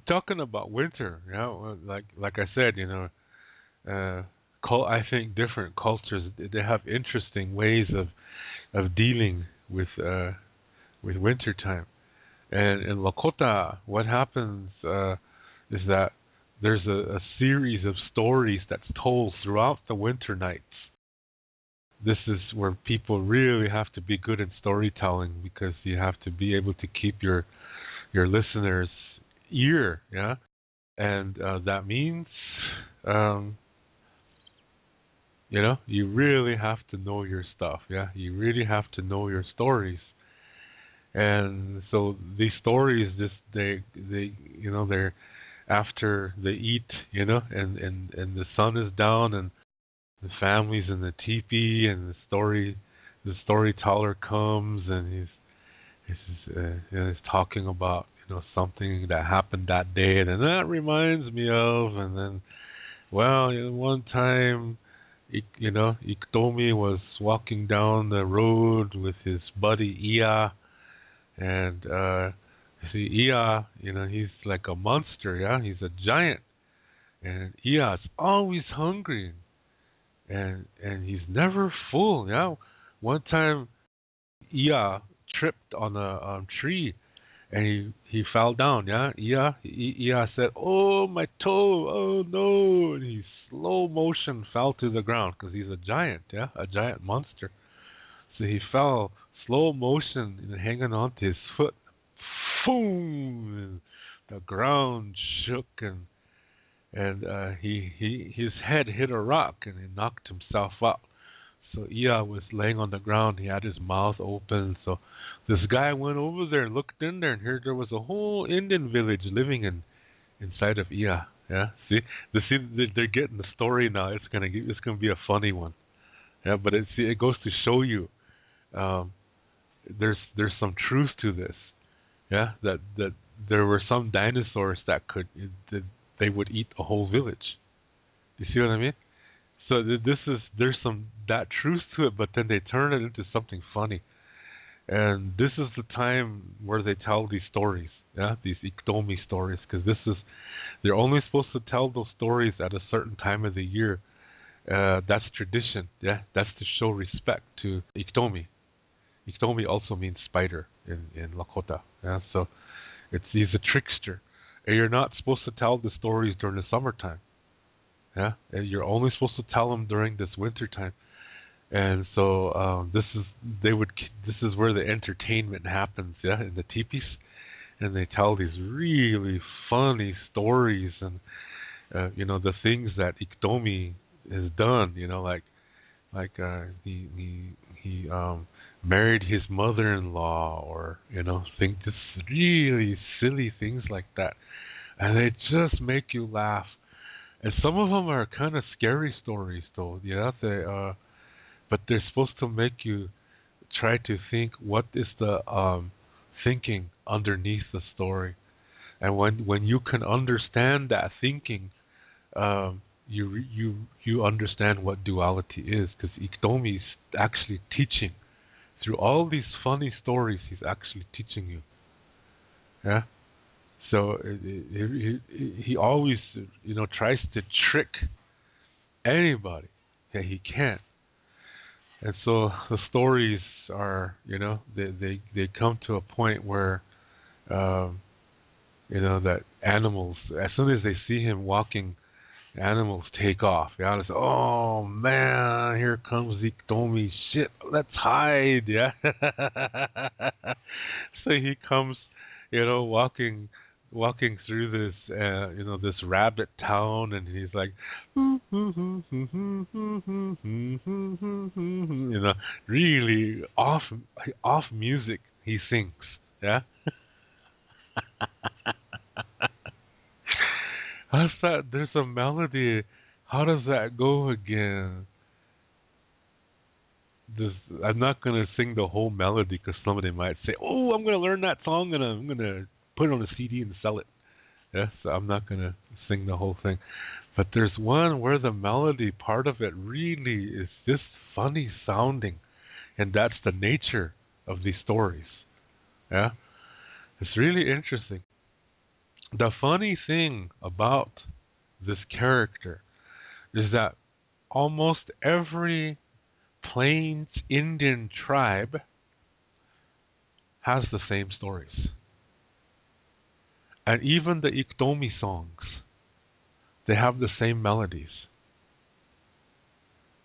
talking about winter, like I said, I think different cultures they have interesting ways of dealing with winter time. And in Lakota, what happens is that there's a series of stories that's told throughout the winter nights. This is where people really have to be good in storytelling because you have to be able to keep your listeners' ear, yeah, and that means, um, you really have to know your stuff, yeah. You really have to know your stories, and so these stories, just they're after they eat, and the sun is down and the family's in the teepee, and the storyteller comes and he's talking about something that happened that day, and that reminds me of, and then well, one time, Iktomi was walking down the road with his buddy Ia, and see Ia, he's like a monster, yeah, he's a giant, and Ia's always hungry, and he's never full, yeah. One time, Ia tripped on a tree and he fell down. Yeah, Ia said, "Oh, my toe! Oh no!" And he slow motion fell to the ground because he's a giant. Yeah, a giant monster. So he fell slow motion and hanging onto his foot. Boom! And the ground shook and his head hit a rock and he knocked himself out. So Ia was laying on the ground. He had his mouth open. So this guy went over there and looked in there, and here there was a whole Indian village living inside of Ia. Yeah, see, they're getting the story now. It's gonna be a funny one. Yeah, but it goes to show you, um, there's some truth to this. Yeah, that there were some dinosaurs that they would eat a whole village. You see what I mean? So there's some that truth to it, but then they turn it into something funny. And this is the time where they tell these stories, yeah, these Iktomi stories, because they're only supposed to tell those stories at a certain time of the year. That's tradition, yeah. That's to show respect to Iktomi. Iktomi also means spider in Lakota, yeah. So he's a trickster, and you're not supposed to tell the stories during the summertime. Yeah, and you're only supposed to tell them during this winter time, and so this is where the entertainment happens. Yeah, in the teepees, and they tell these really funny stories, and the things that Iktomi has done. He married his mother-in-law, or think just really silly things like that, and they just make you laugh. And some of them are kind of scary stories, though. But they're supposed to make you try to think what is the thinking underneath the story. And when you can understand that thinking, you understand what duality is, because Iktomi is actually teaching through all these funny stories. He's actually teaching you. Yeah. So he always, tries to trick anybody that he can. And so the stories are, they come to a point where, that animals, as soon as they see him walking, animals take off. Yeah, they say, "Oh man, here comes Iktomi. Shit, let's hide." Yeah. So he comes, walking through this this rabbit town, and he's like really off music he sings, yeah. How's that? There's a melody. How does that go again? this I'm not gonna sing the whole melody because somebody might say, "Oh, I'm gonna learn that song and I'm gonna put it on a CD and sell it." Yes, so I'm not gonna sing the whole thing, but there's one where the melody part of it really is just funny sounding, and that's the nature of these stories. Yeah, it's really interesting. The funny thing about this character is that almost every Plains Indian tribe has the same stories. And even the Iktomi songs, they have the same melodies,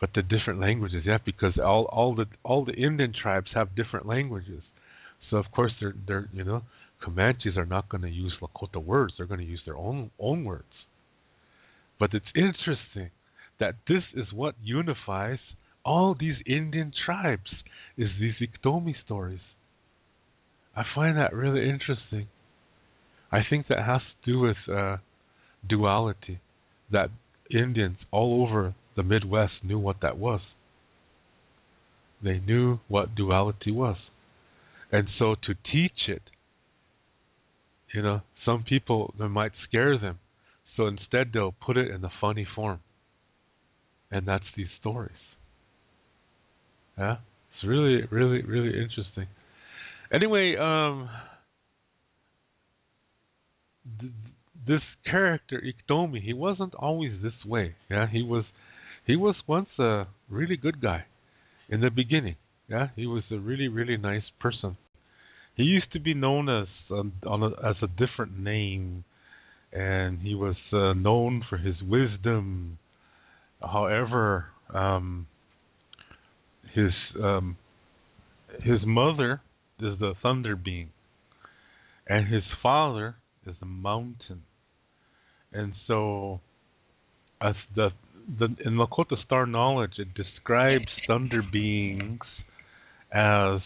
but the different languages. Yeah, because all the Indian tribes have different languages. So of course they're Comanches are not going to use Lakota words. They're going to use their own words. But it's interesting that this is what unifies all these Indian tribes is these Iktomi stories. I find that really interesting. I think that has to do with duality, that Indians all over the Midwest knew what that was. They knew what duality was. And so to teach it, some people, it might scare them. So instead they'll put it in a funny form. And that's these stories. Yeah? It's really, really, really interesting. Anyway, this character Iktomi, he wasn't always this way. Yeah, he was once a really good guy in the beginning. Yeah, he was a really, really nice person. He used to be known as as a different name, and he was known for his wisdom. However, his um, his mother is the thunder being, and his father is the mountain. And so, as in Lakota Star knowledge, it describes thunder beings as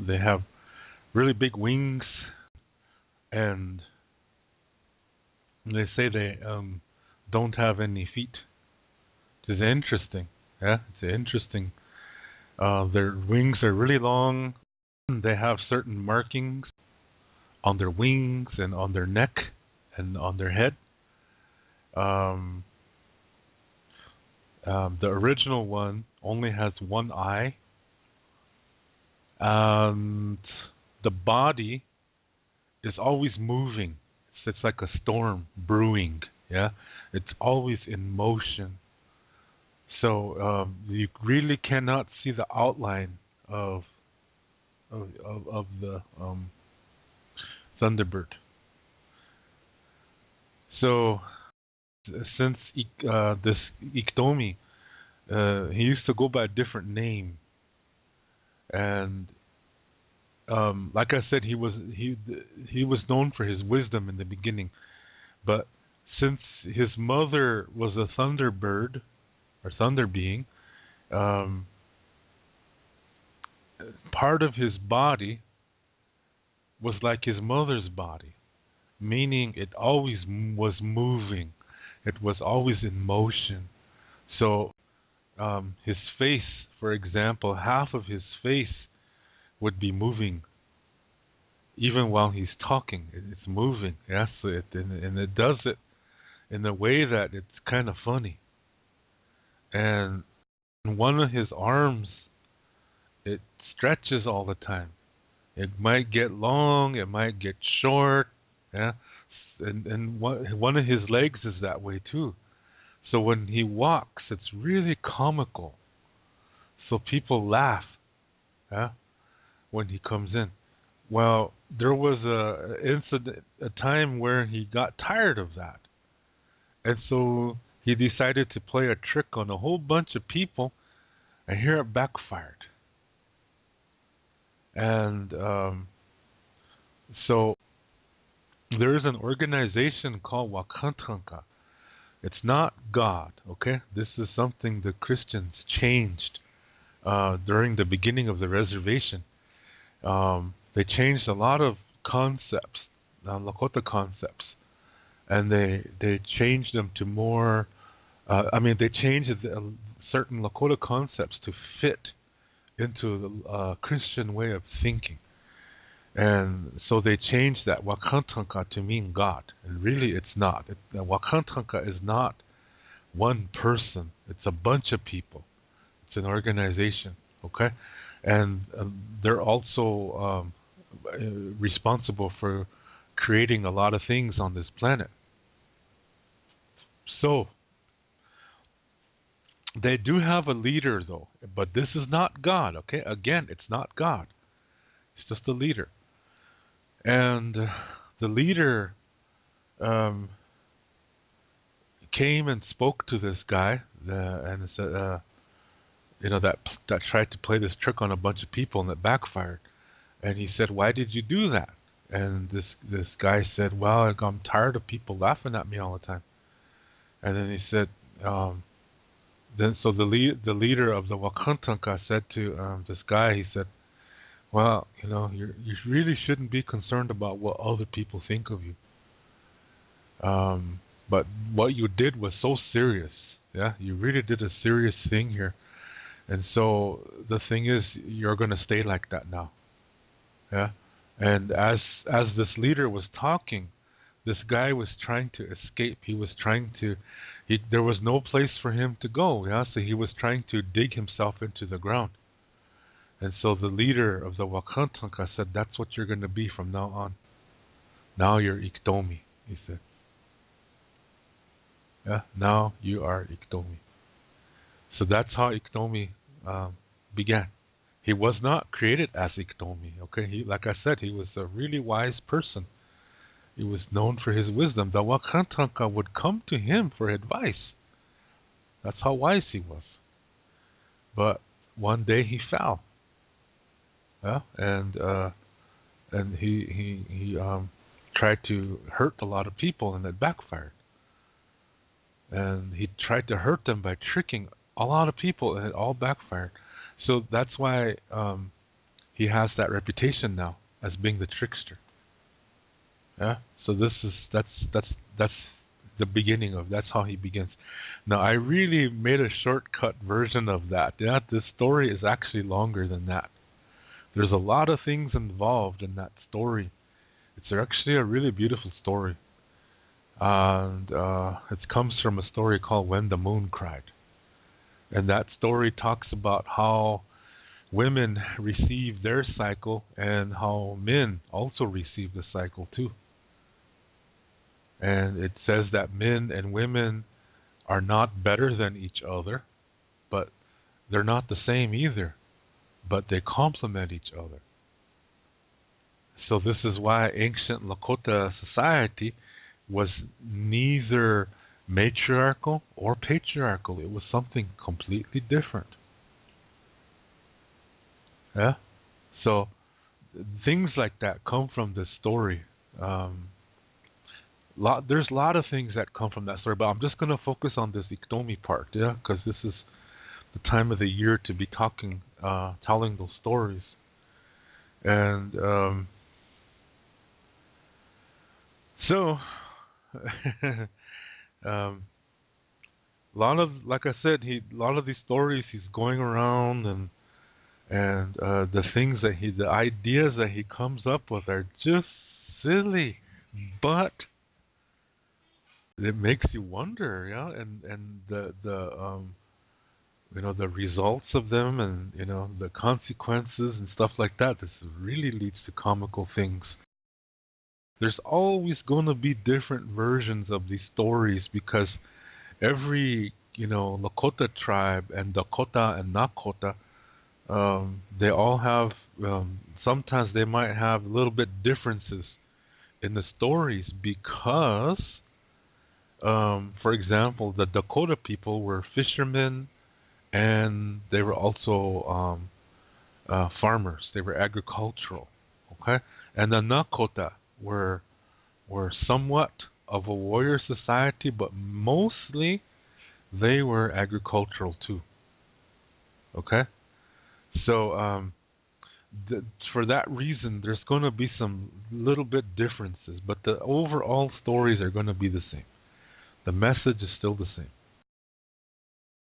they have really big wings, and they say they don't have any feet. It's interesting. Yeah, it's interesting. Their wings are really long. They have certain markings on their wings and on their neck and on their head. Um, the original one only has one eye, and the body is always moving. It's like a storm brewing. Yeah, it's always in motion. So you really cannot see the outline of the Thunderbird. So since this Iktomi, he used to go by a different name, and like I said, he was known for his wisdom in the beginning, but since his mother was a Thunderbird or Thunder being, um, part of his body was like his mother's body, meaning it always was moving. It was always in motion. So his face, for example, half of his face would be moving even while he's talking. It's moving. Yes, and it does it in a way that it's kind of funny. And one of his arms, it stretches all the time. It might get long, it might get short, yeah. And one of his legs is that way too. So when he walks, it's really comical. So people laugh, yeah, when he comes in. Well, there was a time where he got tired of that, and so he decided to play a trick on a whole bunch of people, and here it backfired. And so there is an organization called Wakantanka. It's not God, okay? This is something the Christians changed during the beginning of the reservation. They changed a lot of concepts, Lakota concepts, and they changed them to more. They changed certain Lakota concepts to fit into the Christian way of thinking. And so they changed that Wakantanka to mean God. And really it's not. Wakantanka is not one person. It's a bunch of people. It's an organization, okay? And they're also responsible for creating a lot of things on this planet. So they do have a leader, though, but this is not God. Okay, again, it's not God. It's just a leader, and the leader um, came and spoke to this guy, and said, that tried to play this trick on a bunch of people, and it backfired. And he said, "Why did you do that?" And this guy said, "Well, I'm tired of people laughing at me all the time." And then he said, then so the leader of the Wakantanka said to this guy, he said, "Well, you really shouldn't be concerned about what other people think of you. But what you did was so serious. Yeah, you really did a serious thing here. And so the thing is, you're going to stay like that now." Yeah. And as this leader was talking, this guy was trying to escape. He was trying to. There was no place for him to go. Yeah. So he was trying to dig himself into the ground. And so the leader of the Wakantanka said, "That's what you're going to be from now on. Now you're Iktomi," he said. Yeah. Now you are Iktomi. So that's how Iktomi began. He was not created as Iktomi. Okay, like I said, he was a really wise person. He was known for his wisdom. The Wakantanka would come to him for advice. That's how wise he was. But one day he fell. Yeah, and he tried to hurt a lot of people, and it backfired. And he tried to hurt them by tricking a lot of people, and it all backfired. So that's why he has that reputation now as being the trickster. Yeah. So that's the beginning of. That's how he begins. Now I really made a shortcut version of that. Yeah. This story is actually longer than that. There's a lot of things involved in that story. It's actually a really beautiful story, and it comes from a story called "When the Moon Cried." And that story talks about how women receive their cycle and how men also receive the cycle too. And it says that men and women are not better than each other, but they're not the same either, but they complement each other. So this is why ancient Lakota society was neither matriarchal or patriarchal. It was something completely different. Yeah. So things like that come from this story. There's a lot of things that come from that story, but I'm just going to focus on this Iktomi part, yeah, because this is the time of the year to be telling those stories. And so. A lot of, like I said, a lot of these stories he's going around, and the things that the ideas that he comes up with are just silly, but it makes you wonder, yeah, and the results of them, and the consequences and stuff like that. This really leads to comical things. There's always going to be different versions of these stories because every Lakota tribe and Dakota and Nakota, they all have sometimes they might have a little bit differences in the stories because for example, the Dakota people were fishermen and they were also farmers. They were agricultural. Okay? And the Nakota were somewhat of a warrior society, but mostly they were agricultural too. Okay? So for that reason, there's going to be some little bit differences, but the overall stories are going to be the same. The message is still the same.